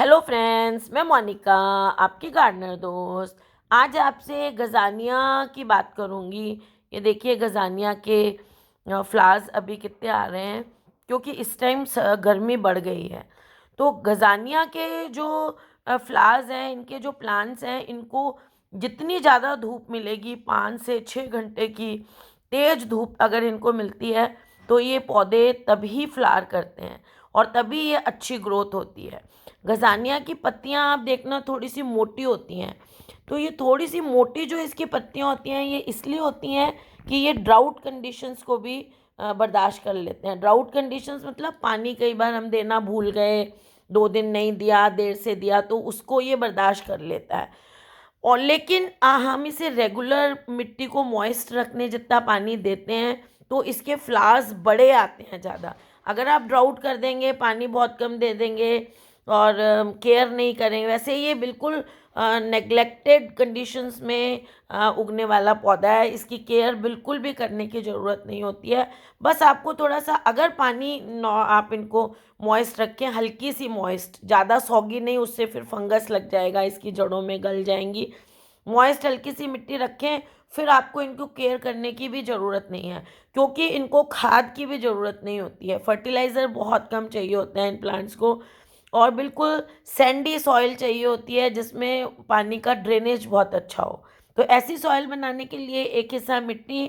Hello friends, मैं मोनिका, आपकी gardener दोस्त। आज आपसे गज़ानिया की बात करूँगी। ये देखिए गज़ानिया के फ्लावर्स अभी कितने आ रहे हैं, क्योंकि इस टाइम गर्मी बढ़ गई है। तो गज़ानिया के जो फ्लावर्स हैं, इनके जो प्लांट्स हैं, इनको जितनी ज़्यादा धूप मिलेगी, 5 से 6 घंटे की तेज़ धूप अगर इनको मिलती है, तो ये पौधे तभी फ्लावर करते हैं और तभी ये अच्छी ग्रोथ होती है। गज़ानिया की पत्तियां आप देखना थोड़ी सी मोटी होती हैं। तो ये थोड़ी सी मोटी जो इसकी पत्तियां होती हैं, ये इसलिए होती हैं कि ये ड्राउट कंडीशंस को भी बर्दाश्त कर लेते हैं। ड्राउट कंडीशंस मतलब पानी कई बार हम देना भूल गए, 2 दिन नहीं दिया, देर से दिया, तो उसको ये बर्दाश्त कर लेता है। और लेकिन हम इसे रेगुलर मिट्टी को मॉइस्ट रखने जितना पानी देते हैं, तो इसके फ्लावर्स बड़े आते हैं ज़्यादा। अगर आप ड्राउट कर देंगे, पानी बहुत कम दे देंगे और केयर नहीं करेंगे, वैसे ये बिल्कुल नेग्लेक्टेड कंडीशंस में उगने वाला पौधा है। इसकी केयर बिल्कुल भी करने की ज़रूरत नहीं होती है। बस आपको थोड़ा सा अगर पानी आप इनको मॉइस्ट रखें, हल्की सी मॉइस्ट, ज़्यादा सॉगी नहीं, उससे फिर फंगस लग जाएगा, इसकी जड़ों में गल जाएंगी। मॉइस्ट हल्की सी मिट्टी रखें, फिर आपको इनको केयर करने की भी ज़रूरत नहीं है, क्योंकि इनको खाद की भी ज़रूरत नहीं होती है। फर्टिलाइज़र बहुत कम चाहिए होता है इन प्लांट्स को, और बिल्कुल सैंडी सॉइल चाहिए होती है जिसमें पानी का ड्रेनेज बहुत अच्छा हो। तो ऐसी सॉइल बनाने के लिए एक हिस्सा मिट्टी,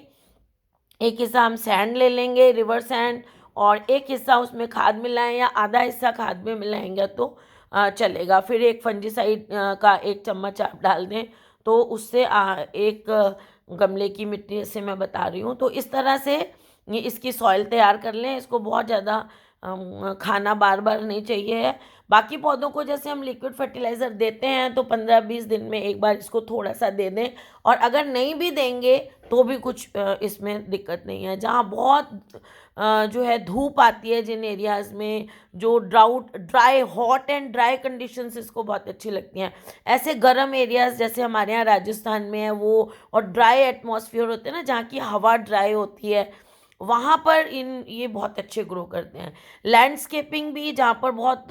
एक हिस्सा हम सैंड ले लेंगे, रिवर सैंड, और एक हिस्सा उसमें खाद मिलाएं या आधा हिस्सा खाद में मिलाएंगे तो चलेगा। फिर एक फंजीसाइड का 1 चम्मच आप डाल दें, तो उससे एक गमले की मिट्टी से मैं बता रही हूँ, तो इस तरह से ये इसकी सॉइल तैयार कर लें। इसको बहुत ज़्यादा खाना बार बार नहीं चाहिए है। बाकी पौधों को जैसे हम लिक्विड फर्टिलाइज़र देते हैं, तो 15-20 दिन में एक बार इसको थोड़ा सा दे दें, और अगर नहीं भी देंगे तो भी कुछ इसमें दिक्कत नहीं है। जहाँ बहुत जो है धूप आती है, जिन एरियाज़ में जो dry hot and dry conditions इसको बहुत अच्छी लगती हैं, ऐसे गर्म एरियाज़ जैसे हमारे यहाँ राजस्थान में है वो, और ड्राई एटमॉस्फेयर होते हैं ना, जहाँ की हवा ड्राई होती है, वहाँ पर ये बहुत अच्छे ग्रो करते हैं। लैंडस्केपिंग भी, जहाँ पर बहुत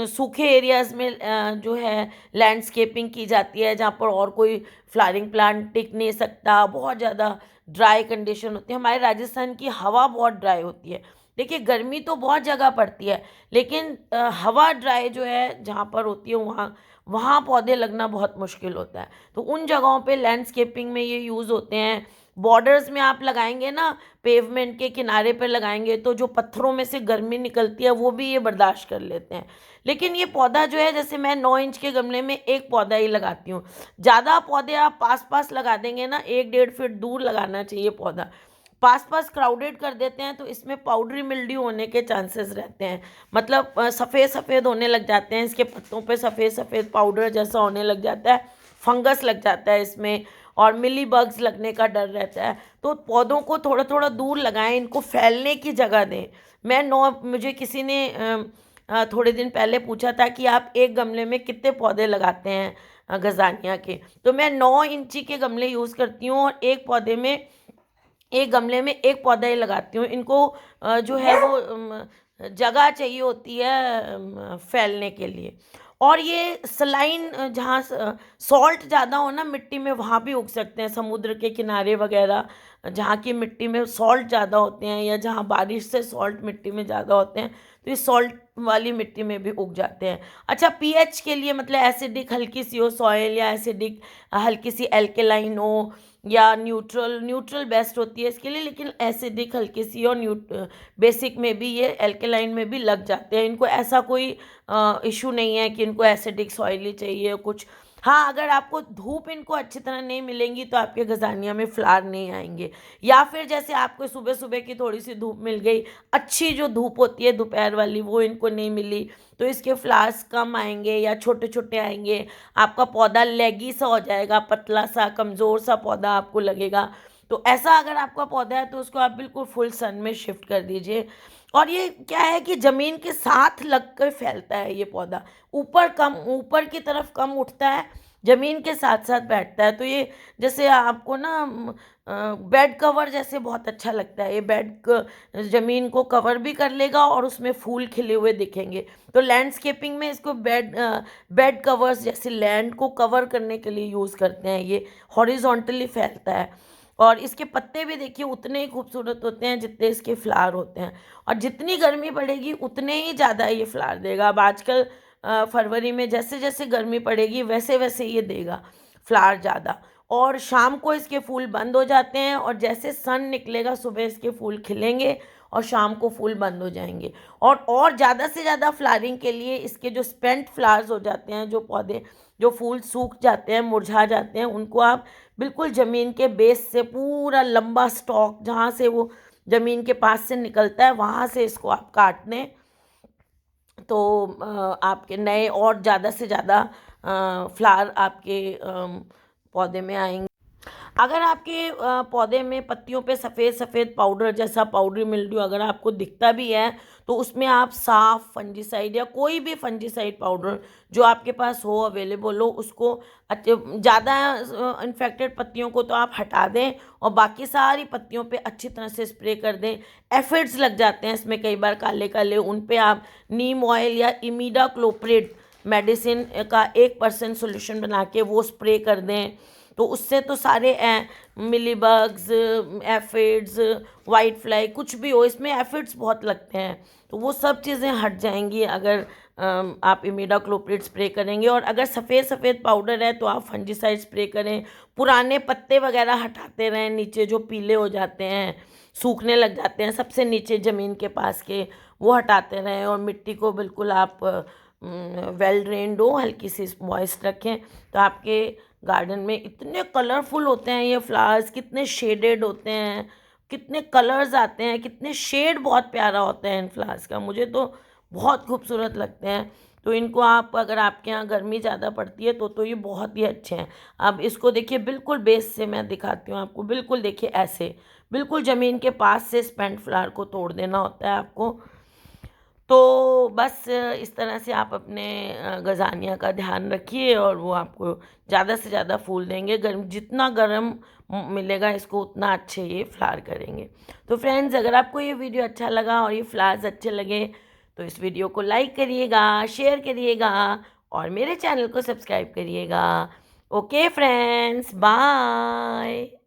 सूखे एरियाज़ में जो है लैंडस्केपिंग की जाती है, जहाँ पर और कोई फ्लावरिंग प्लांट टिक नहीं सकता, बहुत ज़्यादा ड्राई कंडीशन होती है। हमारे राजस्थान की हवा बहुत ड्राई होती है। देखिए गर्मी तो बहुत जगह पड़ती है, लेकिन हवा ड्राई जो है जहाँ पर होती है, वहाँ वहाँ पौधे लगना बहुत मुश्किल होता है। तो उन जगहों पे लैंडस्केपिंग में ये यूज़ होते हैं। बॉर्डर्स में आप लगाएंगे ना, पेवमेंट के किनारे पर लगाएंगे, तो जो पत्थरों में से गर्मी निकलती है वो भी ये बर्दाश्त कर लेते हैं। लेकिन ये पौधा जो है, जैसे मैं 9 इंच के गमले में एक पौधा ही लगाती हूँ। ज़्यादा पौधे आप पास पास लगा देंगे ना, 1-1.5 फीट दूर लगाना चाहिए पौधा। पास पास क्राउडेड कर देते हैं तो इसमें पाउडरी मिल्ड्यू होने के चांसेस रहते हैं। मतलब सफ़ेद सफ़ेद होने लग जाते हैं, इसके पत्तों पे सफ़ेद सफ़ेद पाउडर जैसा होने लग जाता है, फंगस लग जाता है इसमें, और मिली बग्स लगने का डर रहता है। तो पौधों को थोड़ा थोड़ा दूर लगाएं, इनको फैलने की जगह दें। मुझे किसी ने थोड़े दिन पहले पूछा था कि आप एक गमले में कितने पौधे लगाते हैं गज़ानिया के, तो मैं 9 इंची के गमले यूज़ करती हूँ, और एक गमले में एक पौधा ही लगाती हूँ। इनको जो है वो जगह चाहिए होती है फैलने के लिए। और ये सलाइन, जहाँ सॉल्ट ज़्यादा हो ना मिट्टी में, वहाँ भी उग सकते हैं। समुद्र के किनारे वगैरह जहाँ की मिट्टी में सॉल्ट ज़्यादा होते हैं, या जहाँ बारिश से सॉल्ट मिट्टी में ज़्यादा होते हैं, तो ये सॉल्ट वाली मिट्टी में भी उग जाते हैं। अच्छा, पीएच के लिए मतलब एसिडिक हल्की सी हो सॉइल, या एसिडिक हल्की सी एल्केलाइन हो, या न्यूट्रल न्यूट्रल बेस्ट होती है इसके लिए, लेकिन एसिडिक हल्की सी और बेसिक में भी, ये एल्केलाइन में भी लग जाते हैं। इनको ऐसा कोई इशू नहीं है कि इनको एसिडिक सॉइल ही चाहिए कुछ। हाँ, अगर आपको धूप इनको अच्छी तरह नहीं मिलेंगी तो आपके गज़ानिया में फ्लावर नहीं आएंगे। या फिर जैसे आपको सुबह सुबह की थोड़ी सी धूप मिल गई, अच्छी जो धूप होती है दोपहर वाली, वो इनको नहीं मिली, तो इसके फ्लावर्स कम आएंगे या छोटे छोटे आएंगे। आपका पौधा लेगी सा हो जाएगा, पतला सा कमज़ोर सा पौधा आपको लगेगा। तो ऐसा अगर आपका पौधा है तो उसको आप बिल्कुल फुल सन में शिफ्ट कर दीजिए। और ये क्या है कि ज़मीन के साथ लग कर फैलता है ये पौधा, ऊपर की तरफ कम उठता है, ज़मीन के साथ साथ बैठता है। तो ये जैसे आपको ना बेड कवर जैसे बहुत अच्छा लगता है। ये ज़मीन को कवर भी कर लेगा और उसमें फूल खिले हुए दिखेंगे। तो लैंडस्केपिंग में इसको बेड कवर्स जैसे लैंड को कवर करने के लिए यूज़ करते हैं। ये हॉरिजॉन्टली फैलता है और इसके पत्ते भी देखिए उतने ही खूबसूरत होते हैं जितने इसके फ्लावर होते हैं। और जितनी गर्मी पड़ेगी उतने ही ज़्यादा ये फ्लावर देगा। अब आजकल फरवरी में जैसे जैसे गर्मी पड़ेगी वैसे वैसे ये देगा फ्लावर ज़्यादा। और शाम को इसके फूल बंद हो जाते हैं और जैसे सन निकलेगा सुबह इसके फूल खिलेंगे और शाम को फूल बंद हो जाएंगे। और ज़्यादा से ज़्यादा फ्लावरिंग के लिए इसके जो स्पेंट फ्लावर्स हो जाते हैं, जो पौधे जो फूल सूख जाते हैं, मुरझा जाते हैं, उनको आप बिल्कुल ज़मीन के बेस से पूरा लंबा स्टॉक जहाँ से वो ज़मीन के पास से निकलता है वहाँ से इसको आप काट दें। तो आपके नए और ज़्यादा से ज़्यादा फ्लावर आपके पौधे में आएंगे। अगर आपके पौधे में पत्तियों पे सफ़ेद सफ़ेद पाउडर जैसा पाउडरी मिल्ड्यू अगर आपको दिखता भी है तो उसमें आप साफ फंजीसाइड या कोई भी फंजीसाइड पाउडर जो आपके पास हो, अवेलेबल हो, उसको अच्छे ज़्यादा इन्फेक्टेड पत्तियों को तो आप हटा दें और बाकी सारी पत्तियों पे अच्छी तरह से स्प्रे कर दें। एफिड्स लग जाते हैं इसमें कई बार काले काले, उन पे आप नीम ऑयल या इमीडाक्लोप्रिड मेडिसिन का 1% सॉल्यूशन बना के वो स्प्रे कर दें। तो उससे तो सारे मिलीबग्स, एफिड्स, वाइट फ्लाई कुछ भी हो, इसमें एफिड्स बहुत लगते हैं, तो वो सब चीज़ें हट जाएंगी अगर आप इमीडाक्लोप्रिड स्प्रे करेंगे। और अगर सफ़ेद सफ़ेद पाउडर है तो आप फंजीसाइड स्प्रे करें। पुराने पत्ते वगैरह हटाते रहें, नीचे जो पीले हो जाते हैं, सूखने लग जाते हैं सबसे नीचे ज़मीन के पास के, वो हटाते रहें। और मिट्टी को बिल्कुल आप वेल ड्रेन्ड हो, हल्की सी मॉइस्ट रखें। तो आपके गार्डन में इतने कलरफुल होते हैं ये फ्लावर्स, कितने शेडेड होते हैं, कितने कलर्स आते हैं, कितने शेड बहुत प्यारा होता है इन फ्लावर्स का, मुझे तो बहुत खूबसूरत लगते हैं। तो इनको आप अगर आपके यहाँ गर्मी ज़्यादा पड़ती है तो ये बहुत ही अच्छे हैं। अब इसको देखिए बिल्कुल बेस से मैं दिखाती हूँ आपको, बिल्कुल देखिए ऐसे बिल्कुल ज़मीन के पास से स्पेंट फ्लावर को तोड़ देना होता है आपको। तो बस इस तरह से आप अपने गज़ानिया का ध्यान रखिए और वो आपको ज़्यादा से ज़्यादा फूल देंगे। जितना गर्म मिलेगा इसको उतना अच्छे ये फ्लावर करेंगे। तो फ्रेंड्स, अगर आपको ये वीडियो अच्छा लगा और ये फ्लावर्स अच्छे लगे तो इस वीडियो को लाइक करिएगा, शेयर करिएगा और मेरे चैनल को सब्सक्राइब करिएगा। Okay friends, bye.